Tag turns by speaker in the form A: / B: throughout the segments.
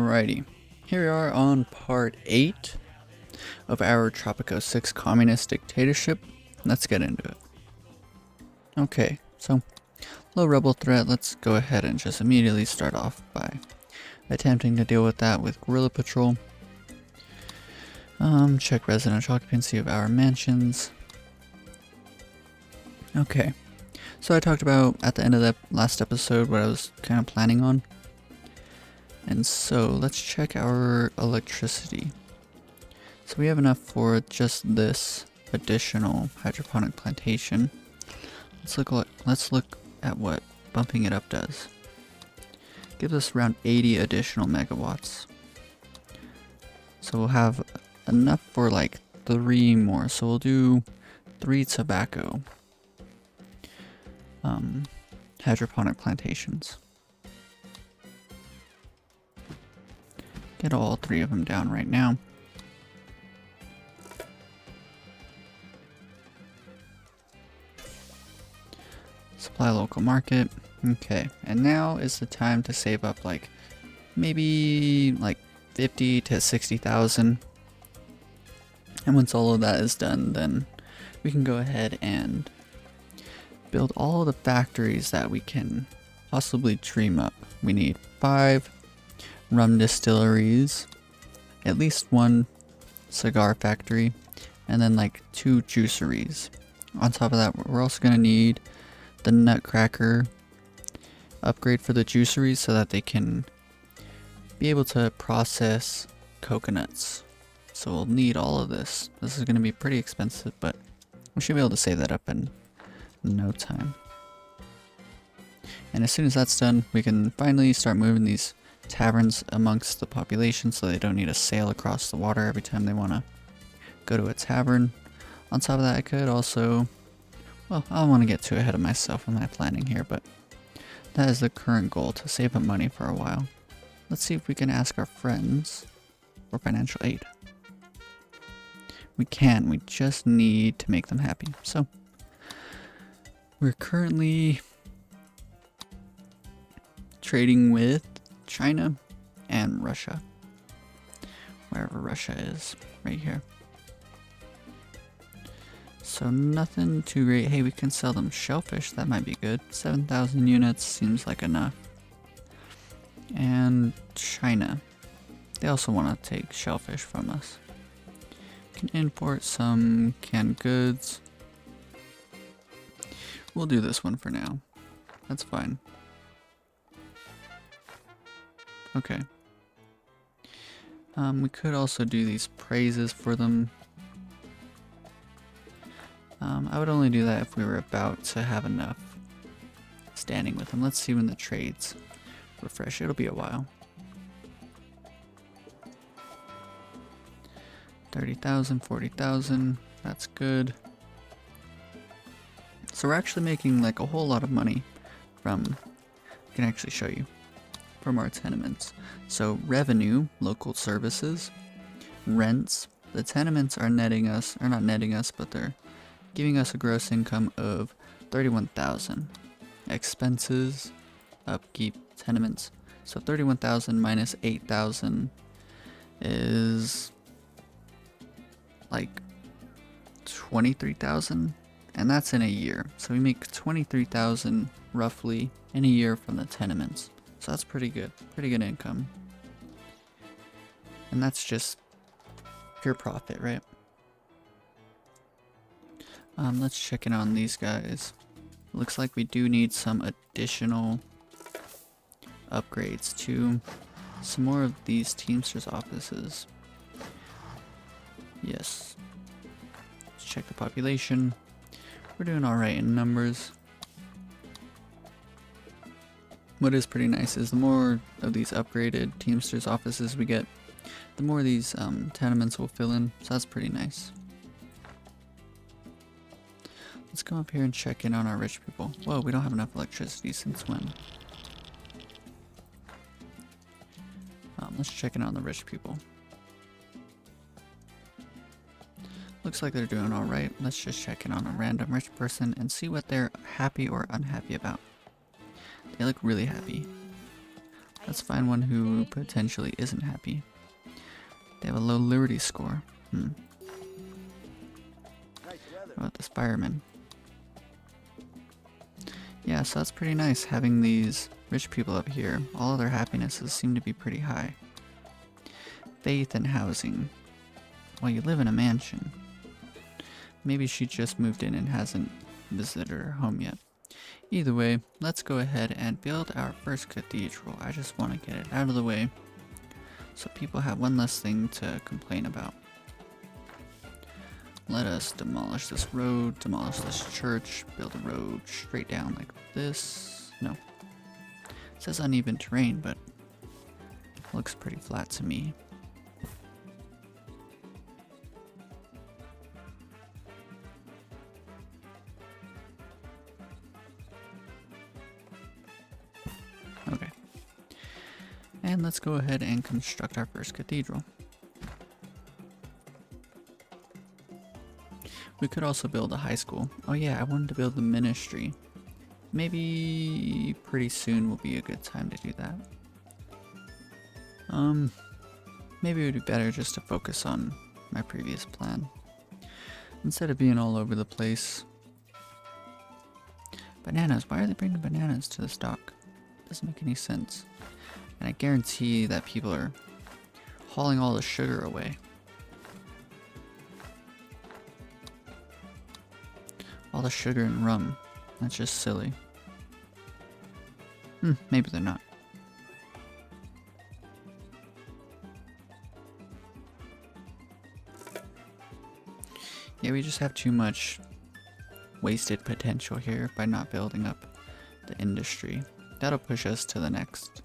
A: Alrighty, here we are on part 8 of our Tropico 6 communist dictatorship. Let's get into it. Okay, so low rebel threat, let's go ahead and just immediately start off by attempting to deal with that with guerrilla patrol. Check residential occupancy of our mansions. Okay, so I talked about at the end of the last episode what I was kind of planning on. And so let's check our electricity. So we have enough for just this additional hydroponic plantation. Let's look at what bumping it up does. Gives us around 80 additional megawatts. So we'll have enough for like 3 more. So we'll do 3 tobacco hydroponic plantations. Get all 3 of them down right now. Supply local market. Okay, and now is the time to save up like maybe like 50 to 60,000. And once all of that is done, then we can go ahead and build all of the factories that we can possibly dream up. We need 5 rum distilleries, at least 1 cigar factory, and then like 2 juiceries. On top of that, we're also going to need the nutcracker upgrade for the juiceries so that they can be able to process coconuts. So we'll need all of this. This is going to be pretty expensive, but we should be able to save that up in no time. And as soon as that's done, we can finally start moving these taverns amongst the population so they don't need to sail across the water every time they want to go to a tavern. On top of that, I could also, well, I don't want to get too ahead of myself in my planning here, but that is the current goal, to save up money for a while. Let's see if we can ask our friends for financial aid. We can, we just need to make them happy. So we're currently trading with China and Russia, wherever Russia is, right here. So nothing too great. Hey, we can sell them shellfish, that might be good. 7,000 units seems like enough. And China, they also want to take shellfish from us. Can import some canned goods. We'll do this one for now, that's fine. Okay. We could also do these praises for them. I would only do that if we were about to have enough standing with them. Let's see when the trades refresh. It'll be a while. 30,000, 40,000. That's good. So we're actually making like a whole lot of money from, I can actually show you, from our tenements. So revenue, local services, rents. The tenements are netting us, or not netting us, but they're giving us a gross income of 31,000. Expenses, upkeep, tenements. So 31,000 minus 8,000 is like 23,000, and that's in a year. So we make 23,000 roughly in a year from the tenements. So that's pretty good income. And that's just pure profit, right? Let's check in on these guys. Looks like we do need some additional upgrades to some more of these Teamsters offices. Yes. Let's check the population. We're doing alright in numbers. What is pretty nice is the more of these upgraded Teamsters offices we get, the more these tenements will fill in, so that's pretty nice. Let's come up here and check in on our rich people. Whoa, we don't have enough electricity since when? Let's check in on the rich people. Looks like they're doing alright. Let's just check in on a random rich person and see what they're happy or unhappy about. They look really happy. Let's find one who potentially isn't happy. They have a low liberty score. What about this fireman? Yeah, so that's pretty nice having these rich people up here. All of their happinesses seem to be pretty high. Faith and housing. Well, you live in a mansion. Maybe she just moved in and hasn't visited her home yet. Either way, let's go ahead and build our first cathedral. I just want to get it out of the way so people have one less thing to complain about. Let us demolish this road, demolish this church, build a road straight down like this. No. It says uneven terrain, but it looks pretty flat to me. Okay. And let's go ahead and construct our first cathedral. We could also build a high school. Oh yeah, I wanted to build the ministry. Maybe pretty soon will be a good time to do that. Maybe it would be better just to focus on my previous plan instead of being all over the place. Bananas, why are they bringing bananas to this dock? Doesn't make any sense. And I guarantee that people are hauling all the sugar away. All the sugar and rum. That's just silly. Maybe they're not. Yeah, we just have too much wasted potential here by not building up the industry. That'll push us to the next,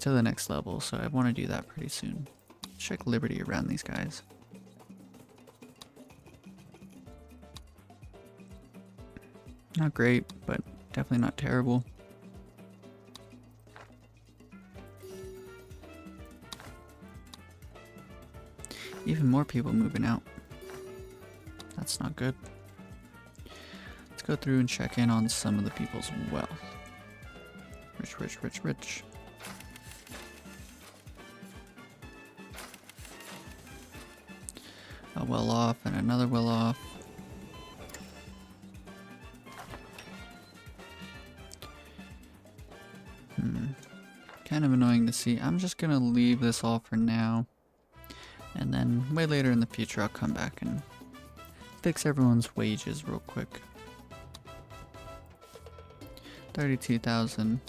A: to the next level, so I want to do that pretty soon. Check liberty around these guys. Not great, but definitely not terrible. Even more people moving out. That's not good. Let's go through and check in on some of the people's wealth. Rich, rich, rich, rich. A well off and another well off. Kind of annoying to see. I'm just gonna leave this all for now. And then way later in the future I'll come back and fix everyone's wages real quick. 32,000.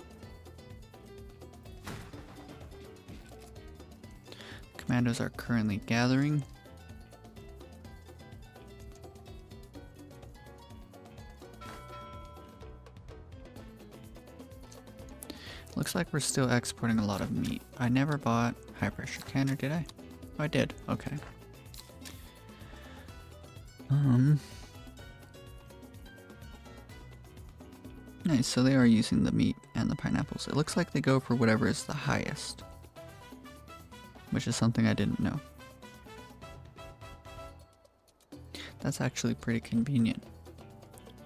A: Commandos are currently gathering. Looks like we're still exporting a lot of meat. I never bought high pressure canner, did I? Oh, I did. Okay. Nice, so they are using the meat and the pineapples. It looks like they go for whatever is the highest, which is something I didn't know. That's actually pretty convenient.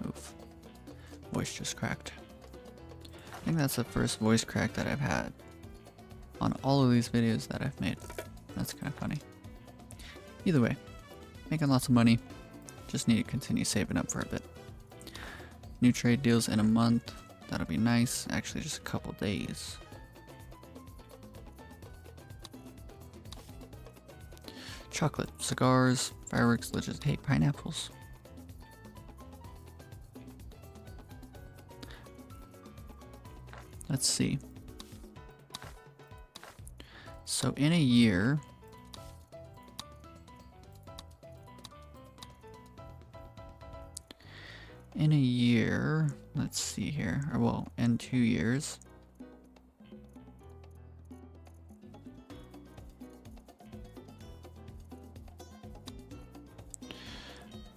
A: Oof. Voice just cracked. I think that's the first voice crack that I've had on all of these videos that I've made. That's kind of funny. Either way, making lots of money. Just need to continue saving up for a bit. New trade deals in a month. That'll be nice. Actually, just a couple days. Chocolate, cigars, fireworks, legit hate pineapples. Let's see. So in a year, let's see here, or well, in 2 years,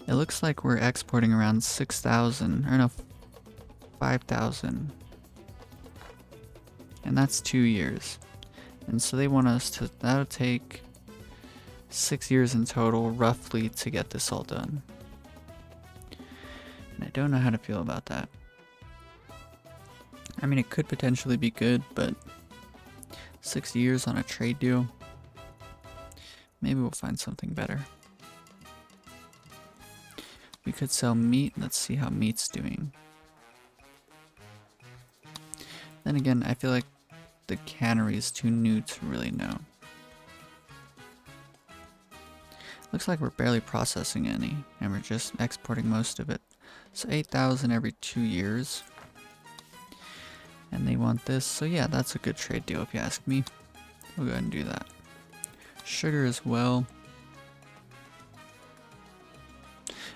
A: it looks like we're exporting around 6,000, or no, 5,000. And that's 2 years. And so they want us to, that'll take 6 years in total, roughly, to get this all done. And I don't know how to feel about that. I mean, it could potentially be good, but 60 years on a trade deal. Maybe we'll find something better. We could sell meat. Let's see how meat's doing. Then again, I feel like the cannery is too new to really know. Looks like we're barely processing any, and we're just exporting most of it. So 8,000 every 2 years. And they want this, so yeah, that's a good trade deal if you ask me. We'll go ahead and do that. Sugar as well.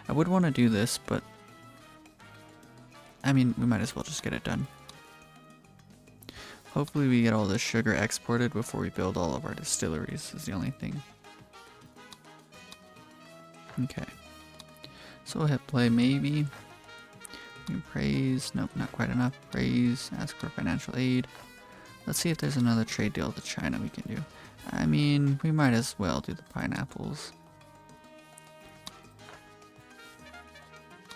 A: I would want to do this, but I mean, we might as well just get it done. Hopefully we get all the sugar exported before we build all of our distilleries, is the only thing. Okay. So we'll hit play maybe. Praise, nope, not quite enough. Praise, ask for financial aid. Let's see if there's another trade deal to China we can do. I mean, we might as well do the pineapples.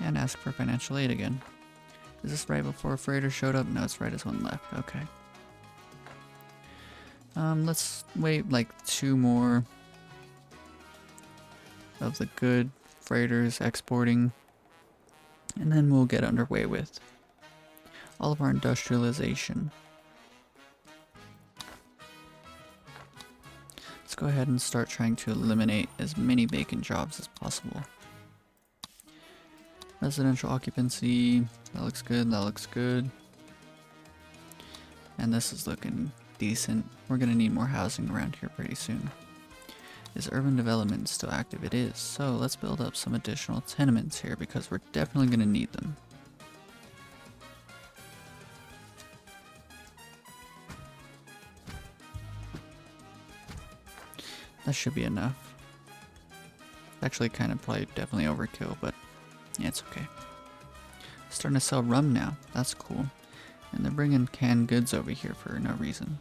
A: And ask for financial aid again. Is this right before a freighter showed up? No, it's right as one left. Okay. Let's wait like 2 more of the good freighters exporting. And then we'll get underway with all of our industrialization. Let's go ahead and start trying to eliminate as many vacant jobs as possible. Residential occupancy, that looks good, that looks good. And this is looking decent. We're gonna need more housing around here pretty soon. Is urban development still active? It is. So let's build up some additional tenements here because we're definitely gonna need them. That should be enough. Actually kind of probably definitely overkill, but yeah, it's okay. Starting to sell rum now. That's cool. And they're bringing canned goods over here for no reason.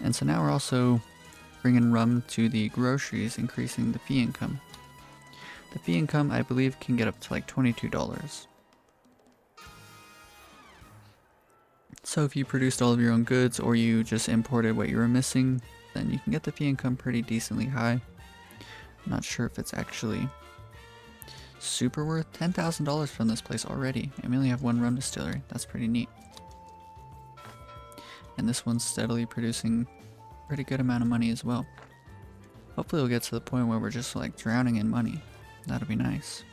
A: And so now we're also bringing rum to the groceries, increasing the fee income. The fee income, I believe, can get up to like $22. So if you produced all of your own goods or you just imported what you were missing, then you can get the fee income pretty decently high. I'm not sure if it's actually super worth $10,000 from this place already. And we only have 1 rum distillery. That's pretty neat. And this one's steadily producing a pretty good amount of money as well. Hopefully we'll get to the point where we're just like drowning in money. That'll be nice.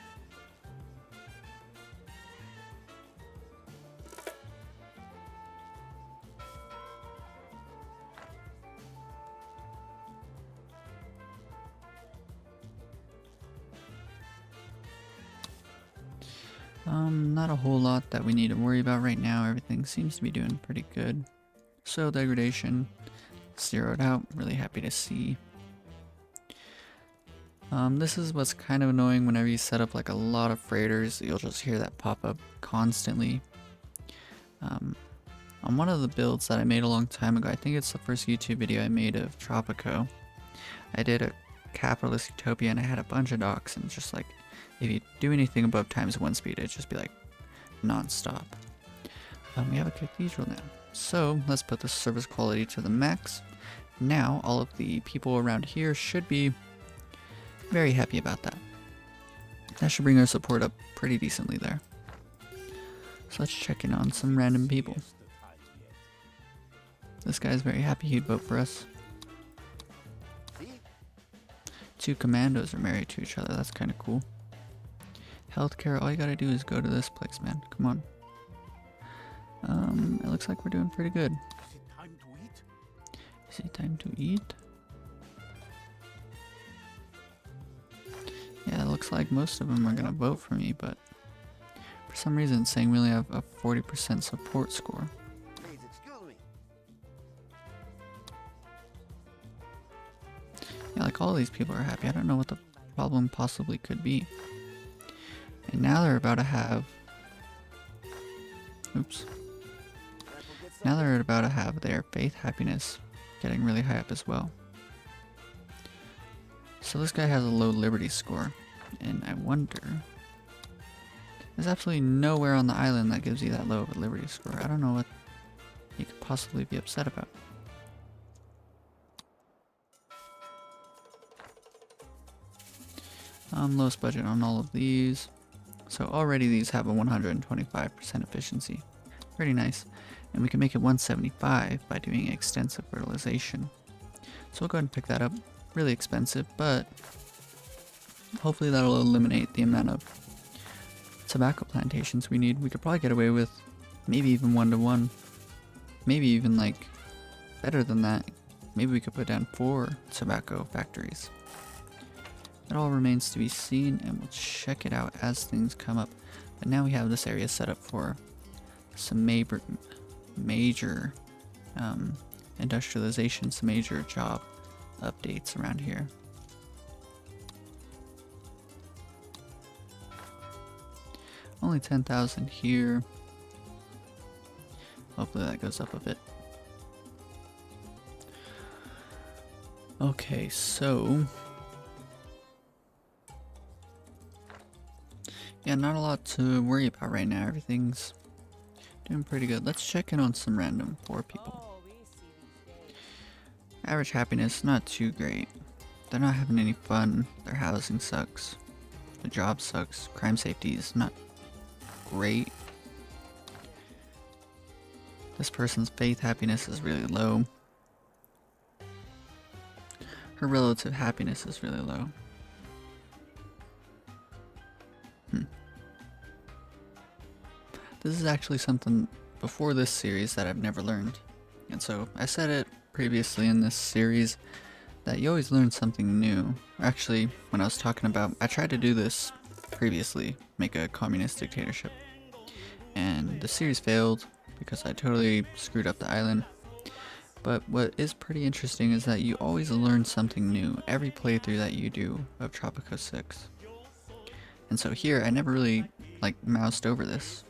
A: Not a whole lot that we need to worry about right now. Everything seems to be doing pretty good. Soil degradation zeroed out. Really happy to see. This is what's kind of annoying whenever you set up like a lot of freighters. You'll just hear that pop up constantly. On one of the builds that I made a long time ago, I think it's the first YouTube video I made of Tropico, I did a capitalist utopia and I had a bunch of docks, and just like if you do anything above ×1 speed, it'd just be like non-stop. We have a cathedral now. So let's put the service quality to the max. Now all of the people around here should be very happy about that. That should bring our support up pretty decently there. So let's check in on some random people. This guy's very happy he'd vote for us. 2 commandos are married to each other. That's kind of cool. Healthcare, all you gotta do is go to this place, man. Come on. It looks like we're doing pretty good. Is it time to eat? Yeah, it looks like most of them are gonna vote for me, but for some reason it's saying we only have a 40% support score. Yeah, like all these people are happy. I don't know what the problem possibly could be. And now they're about to have... Oops. Now they're about to have their faith happiness getting really high up as well. So this guy has a low liberty score. And I wonder, there's absolutely nowhere on the island that gives you that low of a liberty score. I don't know what you could possibly be upset about. Lowest budget on all of these. So already these have a 125% efficiency. Pretty nice. And we can make it 175 by doing extensive fertilization. So we'll go ahead and pick that up. Really expensive, but hopefully that'll eliminate the amount of tobacco plantations we need. We could probably get away with maybe even 1-to-1. Maybe even like better than that. Maybe we could put down 4 tobacco factories. It all remains to be seen, and we'll check it out as things come up. But now we have this area set up for some major industrialization, some major job updates around here. Only 10,000 here. Hopefully that goes up a bit. Okay, so yeah, not a lot to worry about right now. Everything's doing pretty good. Let's check in on some random poor people. Average happiness, not too great. They're not having any fun. Their housing sucks. The job sucks. Crime safety is not great. This person's faith happiness is really low. Her relative happiness is really low. This is actually something before this series that I've never learned. And so I said it previously in this series that you always learn something new. Actually, when I was talking about, I tried to do this previously, make a communist dictatorship. And the series failed because I totally screwed up the island. But what is pretty interesting is that you always learn something new every playthrough that you do of Tropico 6. And so here I never really moused over this.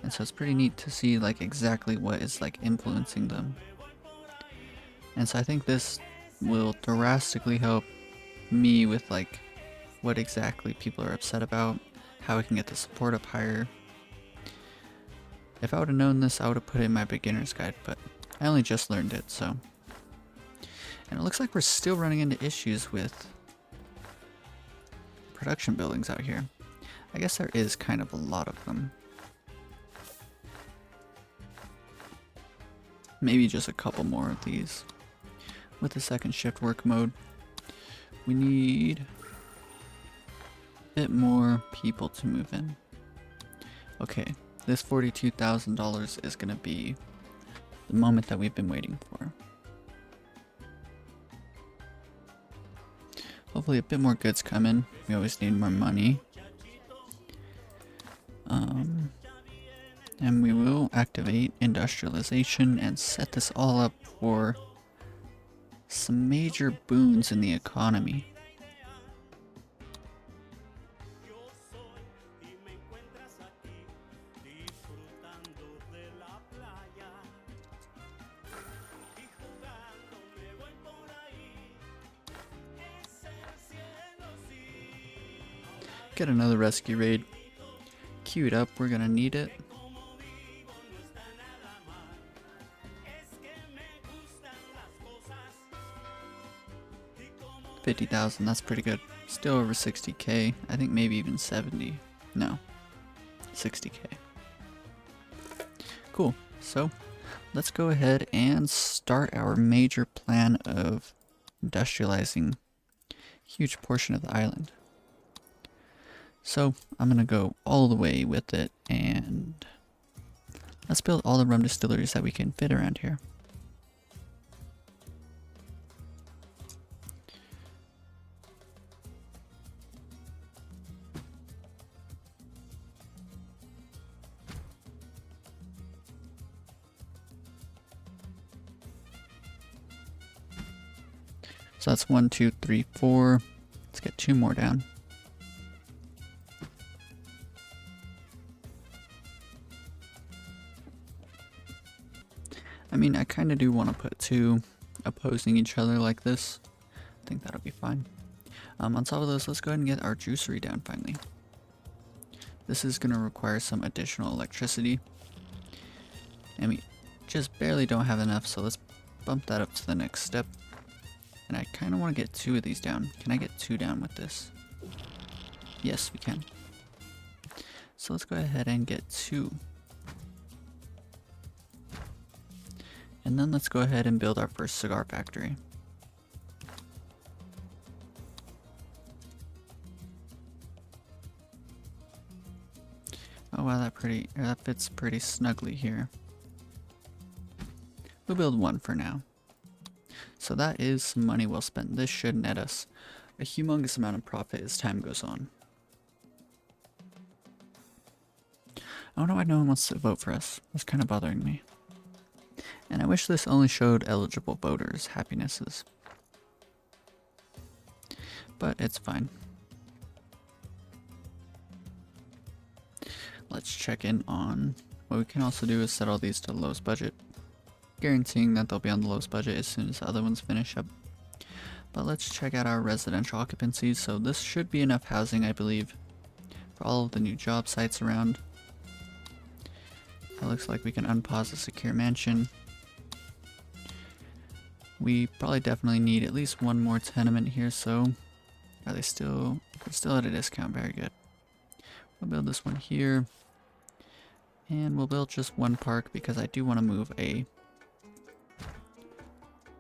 A: And so it's pretty neat to see exactly what is influencing them. And so I think this will drastically help me with what exactly people are upset about, how I can get the support up higher. If I would have known this, I would have put it in my beginner's guide, but I only just learned it, so. And it looks like we're still running into issues with production buildings out here. I guess there is kind of a lot of them. Maybe just a couple more of these. With the second shift work mode, we need a bit more people to move in. Okay, this $42,000 is going to be the moment that we've been waiting for. Hopefully a bit more goods come in. We always need more money. And we will activate industrialization and set this all up for some major boons in the economy. Get another rescue raid queued up, we're gonna need it. $50,000, that's pretty good. Still over 60k. I think maybe even 70. No, 60k. Cool. So let's go ahead and start our major plan of industrializing a huge portion of the island. So I'm gonna go all the way with it, and let's build all the rum distilleries that we can fit around here. So that's 1, 2, 3, 4. Let's get 2 more down. I mean, I kind of do want to put 2 opposing each other like this. I think that'll be fine. On top of this, let's go ahead and get our juicery down finally. This is going to require some additional electricity. And we just barely don't have enough, so let's bump that up to the next step. And I kind of want to get 2 of these down. Can I get 2 down with this? Yes, we can. So let's go ahead and get 2. And then let's go ahead and build our first cigar factory. Oh wow, that fits pretty snugly here. We'll build 1 for now. So that is some money well spent. This should net us a humongous amount of profit as time goes on. I don't know why no one wants to vote for us. That's kind of bothering me. And I wish this only showed eligible voters' happinesses. But it's fine. Let's check in on what we can also do is set all these to the lowest budget, guaranteeing that they'll be on the lowest budget as soon as the other ones finish up. But let's check out our residential occupancies. So this should be enough housing, I believe, for all of the new job sites around. It looks like we can unpause the secure mansion. We probably definitely need at least 1 more tenement here, so are they still at a discount? Very good. We'll build this one here. And we'll build just 1 park because I do want to move a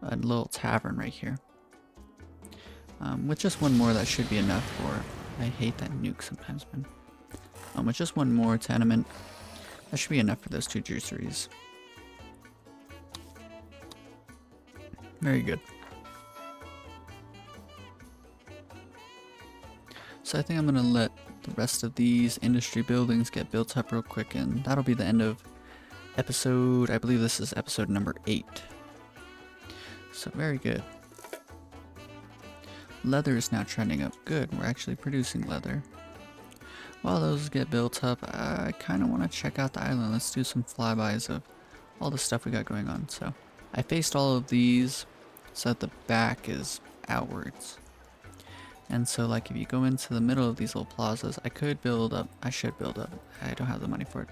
A: little tavern right here. With just 1 more, that should be enough for... I hate that nuke sometimes, man. With just 1 more tenement, that should be enough for those 2 juiceries. Very good. So I think I'm going to let the rest of these industry buildings get built up real quick, and that'll be the end of episode, I believe this is episode number 8. So very good. Leather is now trending up. Good, we're actually producing leather. While those get built up, I kind of want to check out the island. Let's do some flybys of all the stuff we got going on. So I faced all of these so that the back is outwards. And so like if you go into the middle of these little plazas, I should build up, I don't have the money for it,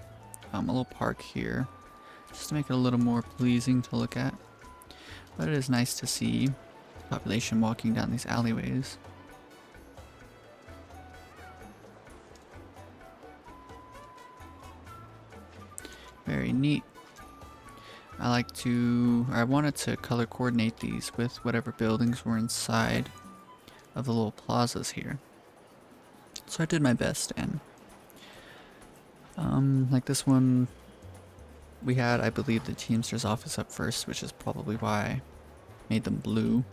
A: a little park here, just to make it a little more pleasing to look at. But it is nice to see population walking down these alleyways. Very neat. I wanted to color coordinate these with whatever buildings were inside of the little plazas here. So I did my best, and like this one, we had, I believe, the Teamster's office up first, which is probably why I made them blue.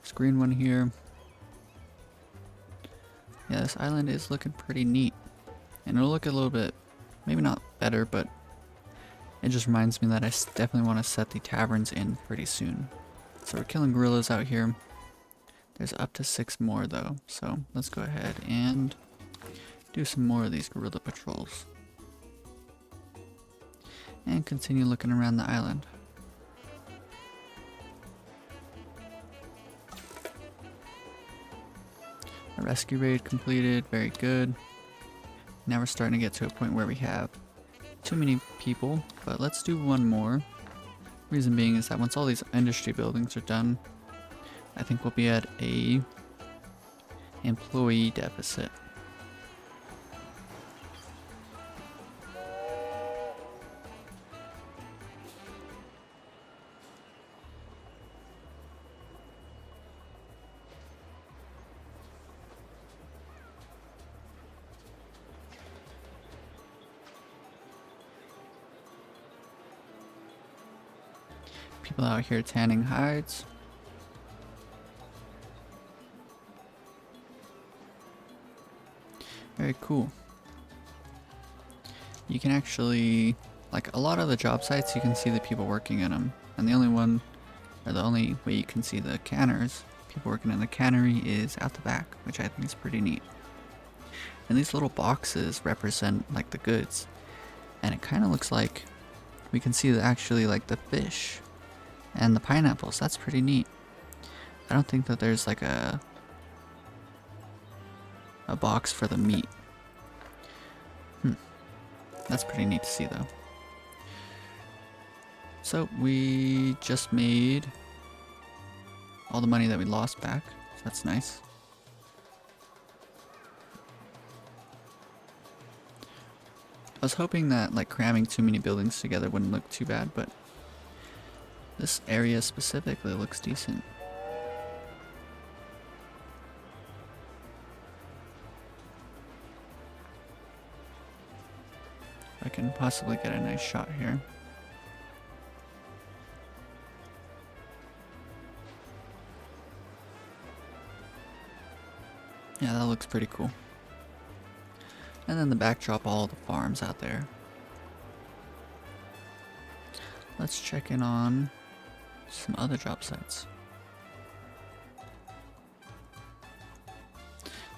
A: This green one here. Yeah, this island is looking pretty neat. And it'll look a little bit, maybe not better, but it just reminds me that I definitely want to set the taverns in pretty soon. So we're killing gorillas out here. There's up to 6 more though, so let's go ahead and do some more of these gorilla patrols. And continue looking around the island. A rescue raid completed, very good. Now we're starting to get to a point where we have too many people, but let's do 1 more. Reason being is that once all these industry buildings are done, I think we'll be at a employee deficit. People out here tanning hides. Very cool. You can actually, like a lot of the job sites, you can see the people working in them. And the only way you can see the canners, people working in the cannery, is out the back, which I think is pretty neat. And these little boxes represent like the goods. And it kind of looks like we can see actually like the fish and the pineapples. That's pretty neat. I don't think that there's like a a box for the meat. That's pretty neat to see though. So we just made all the money that we lost back. So that's nice. I was hoping that like cramming too many buildings together wouldn't look too bad, but this area specifically looks decent. I can possibly get a nice shot here. Yeah, that looks pretty cool. And then the backdrop, all the farms out there. Let's check in on some other job sites.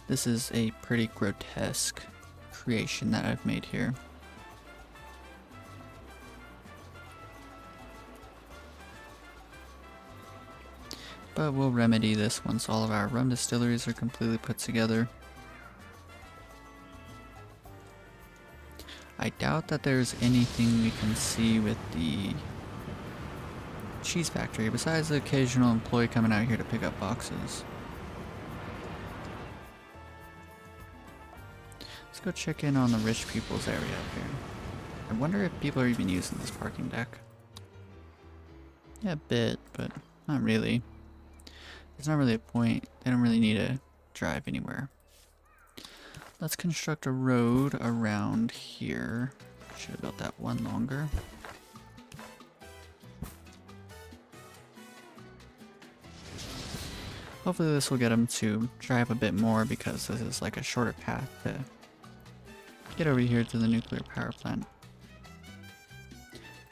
A: This is a pretty grotesque creation that I've made here. But we'll remedy this once all of our rum distilleries are completely put together. I doubt that there's anything we can see with the cheese factory besides the occasional employee coming out here to pick up boxes. Let's go check in on the rich people's area up here. I wonder if people are even using this parking deck. Yeah, a bit, but not really. There's not really a point. They don't really need to drive anywhere. Let's construct a road around here. Should have built that one longer. Hopefully this will get them to drive a bit more because this is like a shorter path to get over here to the nuclear power plant.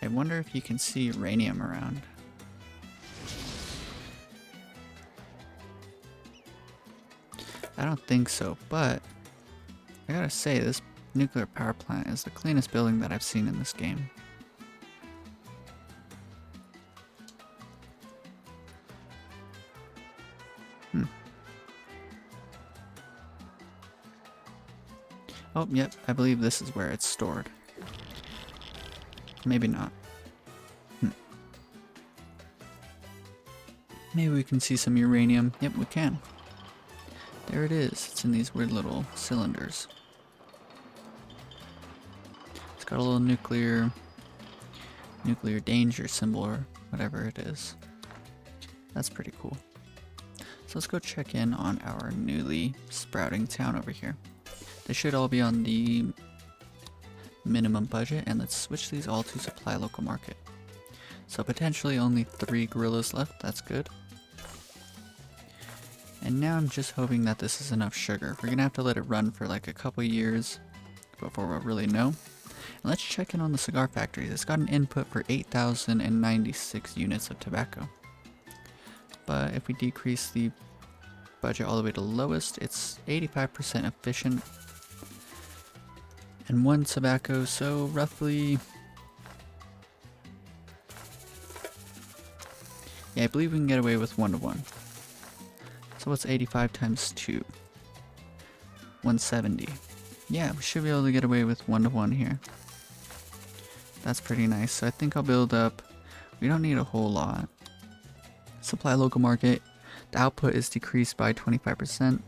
A: I wonder if you can see uranium around. I don't think so, but I gotta say, this nuclear power plant is the cleanest building that I've seen in this game. Oh, yep, I believe this is where it's stored. Maybe not. Maybe we can see some uranium. Yep, we can. There it is. It's in these weird little cylinders. It's got a little nuclear danger symbol or whatever it is. That's pretty cool. So let's go check in on our newly sprouting town over here. They should all be on the minimum budget, and let's switch these all to supply local market. So potentially only 3 gorillas left. That's good. And now I'm just hoping that this is enough sugar. We're gonna have to let it run for like a couple years before we'll really know. And let's check in on the cigar factory. It's got an input for 8,096 units of tobacco. But if we decrease the budget all the way to lowest, it's 85% efficient. And 1 tobacco, so roughly... Yeah, I believe we can get away with 1-to-1. So what's 85 times 2? 170. Yeah, we should be able to get away with 1-to-1 here. That's pretty nice. So I think I'll build up... We don't need a whole lot. Supply local market. The output is decreased by 25%.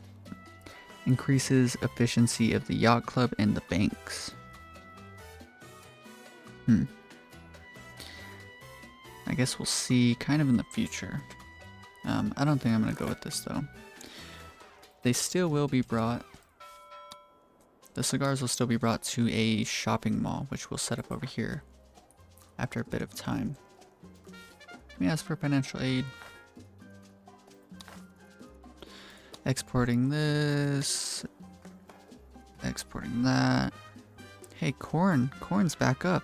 A: Increases efficiency of the yacht club and the banks. I guess we'll see kind of in the future. I don't think I'm going to go with this though. They still will be brought. The cigars will still be brought to a shopping mall, which we'll set up over here after a bit of time. Let me ask for financial aid. Exporting this. Exporting that. Hey, corn. Corn's back up.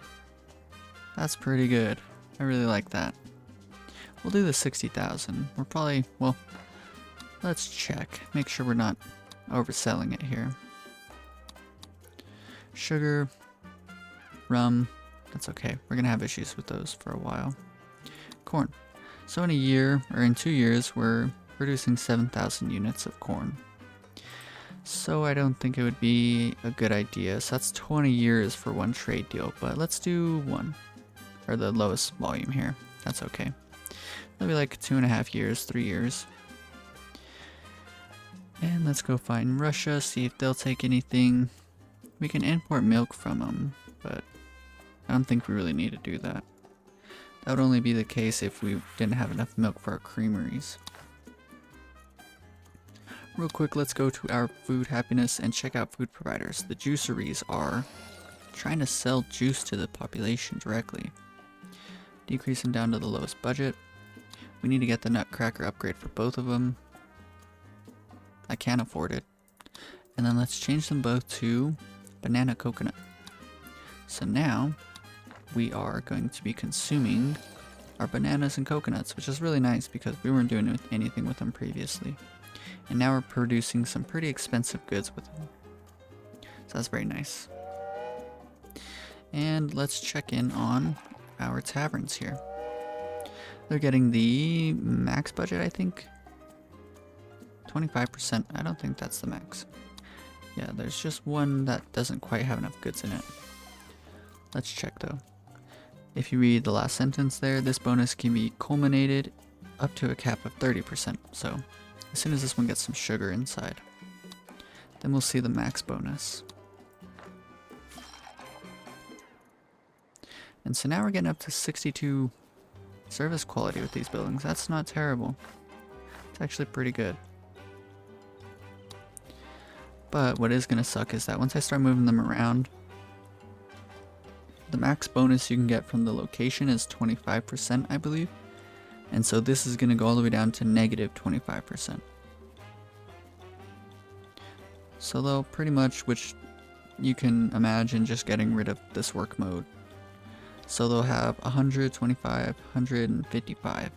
A: That's pretty good. I really like that. We'll do the 60,000. We're probably, well, let's check. Make sure we're not overselling it here. Sugar. Rum. That's okay. We're going to have issues with those for a while. Corn. So in a year, or in 2 years, we're producing 7,000 units of corn. So I don't think it would be a good idea. So that's 20 years for one trade deal, but let's do one. Or the lowest volume here. That's okay. Maybe like 2.5 years, 3 years. And let's go find Russia, see if they'll take anything. We can import milk from them, but I don't think we really need to do that. That would only be the case if we didn't have enough milk for our creameries. Real quick, let's go to our food happiness and check out food providers. The juiceries are trying to sell juice to the population directly. Decrease them down to the lowest budget. We need to get the nutcracker upgrade for both of them. I can't afford it. And then let's change them both to banana coconut. So now we are going to be consuming our bananas and coconuts, which is really nice because we weren't doing anything with them previously. And now we're producing some pretty expensive goods with them. So that's very nice. And let's check in on our taverns here. They're getting the max budget, I think. 25%. I don't think that's the max. Yeah, there's just one that doesn't quite have enough goods in it. Let's check though. If you read the last sentence there, this bonus can be culminated up to a cap of 30%. So as soon as this one gets some sugar inside, then we'll see the max bonus. And so now we're getting up to 62 service quality with these buildings. That's not terrible. It's actually pretty good. But what is going to suck is that once I start moving them around, the max bonus you can get from the location is 25%, I believe. And so this is going to go all the way down to negative 25%. So they'll pretty much, which you can imagine just getting rid of this work mode. So they'll have 125, 155%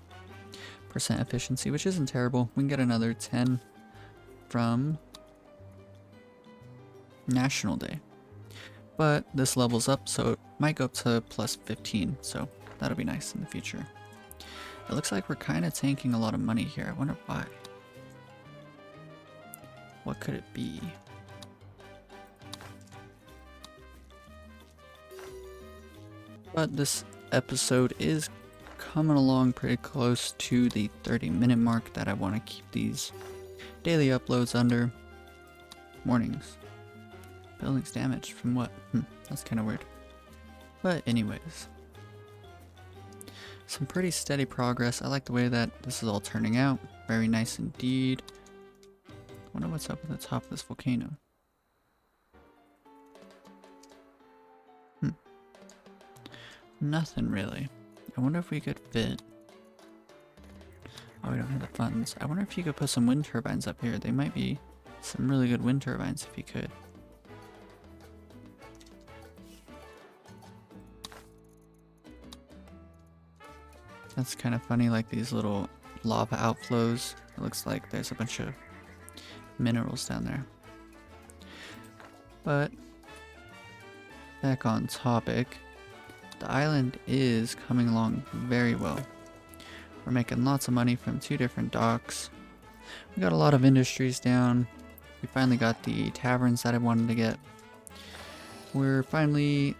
A: efficiency, which isn't terrible. We can get another 10 from National Day. But this levels up, so it might go up to plus 15, so that'll be nice in the future. It looks like we're kind of tanking a lot of money here. I wonder why. What could it be? But this episode is coming along pretty close to the 30-minute mark that I want to keep these daily uploads under. Mornings. Buildings damaged from what? That's kind of weird. But anyways. Some pretty steady progress. I like the way that this is all turning out. Very nice indeed. I wonder what's up at the top of this volcano. Nothing really. I wonder if we could fit. Oh, we don't have the funds. I wonder if you could put some wind turbines up here. They might be some really good wind turbines if you could. That's kind of funny, like these little lava outflows. It looks like there's a bunch of minerals down there. But back on topic, the island is coming along very well. We're making lots of money from 2 different docks. We got a lot of industries down. We finally got the taverns that I wanted to get. We're finally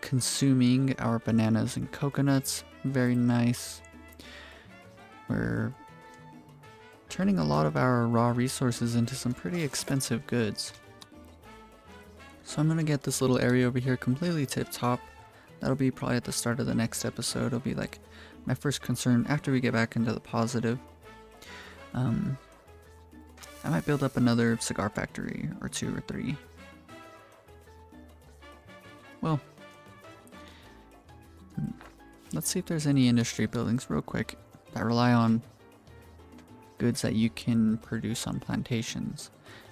A: consuming our bananas and coconuts. Very nice. We're turning a lot of our raw resources into some pretty expensive goods. So I'm going to get this little area over here completely tip-top. That'll be probably at the start of the next episode. It'll be like my first concern after we get back into the positive. I might build up another cigar factory or 2 or 3. Well, let's see if there's any industry buildings real quick that rely on goods that you can produce on plantations.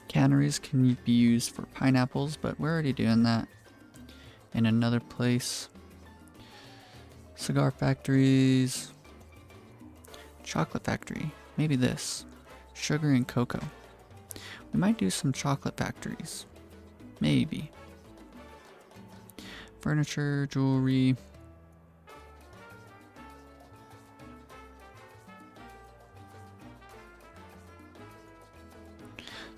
A: Canneries can be used for pineapples, but we're already doing that in another place. Cigar factories. Chocolate factory. Maybe this. Sugar and cocoa. We might do some chocolate factories. Maybe. Furniture, jewelry.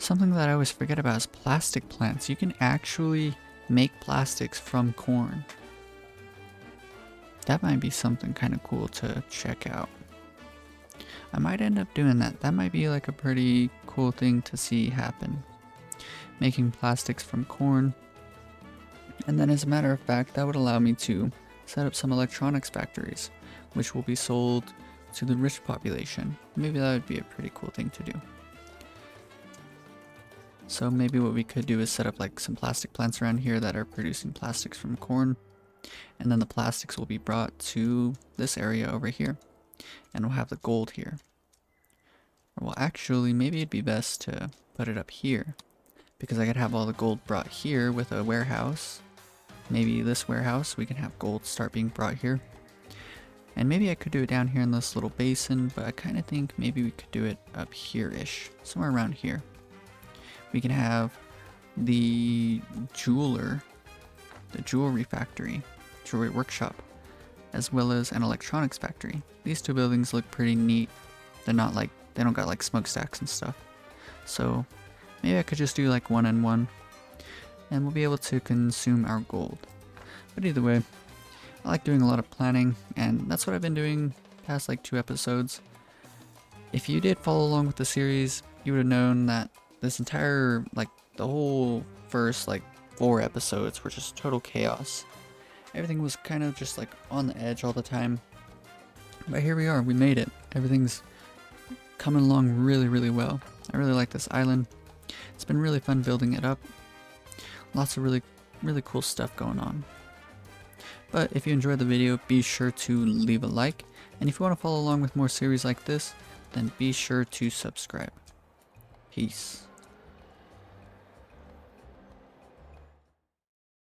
A: Something that I always forget about is plastic plants. You can actually make plastics from corn. That might be something kind of cool to check out. I might end up doing that. That might be like a pretty cool thing to see happen. Making plastics from corn. And then as a matter of fact, that would allow me to set up some electronics factories, which will be sold to the rich population. Maybe that would be a pretty cool thing to do. So maybe what we could do is set up like some plastic plants around here that are producing plastics from corn. And then the plastics will be brought to this area over here. And we'll have the gold here. Or well, actually, maybe it'd be best to put it up here, because I could have all the gold brought here with a warehouse. Maybe this warehouse, we can have gold start being brought here. And maybe I could do it down here in this little basin, but I kind of think maybe we could do it up here-ish, somewhere around here. We can have the jewelry factory, jewelry workshop, as well as an electronics factory. These two buildings look pretty neat. They're not like, they don't got like smokestacks and stuff. So maybe I could just do like 1 and 1, and we'll be able to consume our gold. But either way, I like doing a lot of planning, and that's what I've been doing past like 2 episodes. If you did follow along with the series, you would have known that this entire, like the whole first like 4 episodes were just total chaos. Everything was kind of just like on the edge all the time. But here we are, we made it. Everything's coming along really, really well. I really like this island. It's been really fun building it up. Lots of really, really cool stuff going on. But if you enjoyed the video, be sure to leave a like. And if you want to follow along with more series like this, then be sure to subscribe. Peace.